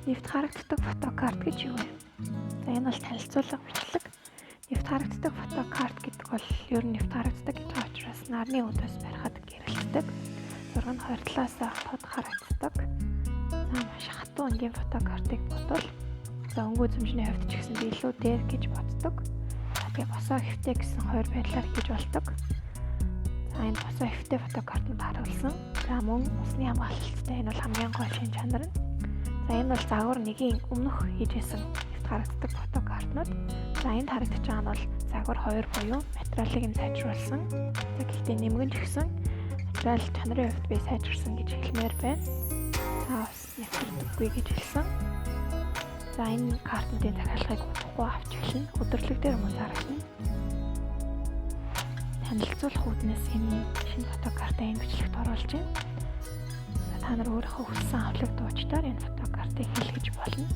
Нэвт харагддаг фотокарт гэж юу вэ? За энэ бол танилцуулга бичлэг. Нэвт харагддаг фотокарт гэдэг бол ер нь нэвт харагддаг гэж байгаа учраас нарны өдөөс барихад гэрэлтдэг. Зураг нь 27-аас хот харагддаг. За маш хатуу энгийн фотокартыг бодвол өнгө үзмжний хувьд ч гэсэн илүү дээр гэж боддог. Тэгээ босоо хэвтэй гэсэн хоёр байдлаар хийж болдог. За энэ босоо хэвтэй фотокартанд харуулсан. За мөн усны хамгаалалттай энэ бол хамгийн гол шин чанар нь. За энэ бол загвар нэгийн өмнөх хийжсэн нэвт харагддаг фотокартнууд. За энд харагдаж байгаа нь бол загвар 2 буюу материалыг нь сайжруулсан. За гэхдээ нэмгэн ч гэсэн материал чанарын хувьд би сайжирсан гэж хэлмээр байна. За бас нэвтрдэггүй гэж хэлсэн. За энэ картын захиалгыг удахгүй авч эхэлнэ. Өдөрлөг дээр мөн харагдана. Танилцуулах үүднээс энэ шинэ фотокартаа энэ бичлэгт оруулж байна. Та нар өөрийнхөө хүссэн авлаг дуучдаар энэ фотокартыг хийлгэж болно.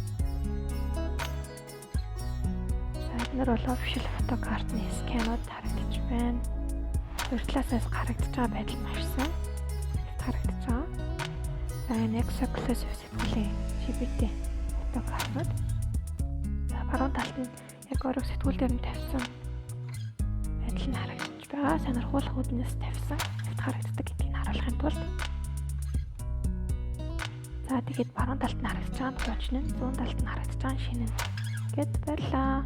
За эдгээр бол official фотокартны сканууд харагдаж байна. Урьдлаасаас харагдаж байгаа байдал маш сайн харагдаж байгаа. За энэ exclusive сэтгүүлийн GBT фотокартууд. За баруун талд нь яг орог сэтгүүл дээр нь тавьсан байдал нь харагдаж байгаа. Сонирхуулах үүднээс тавьсан нэвт харагддаг гэдгийг харуулахын тулд. За тэгээд баруун талд нь харагдаж байгаа нь хуучны, зүүн талд нь харагдаж байгаа нь шинэ. Гэт баярлаа.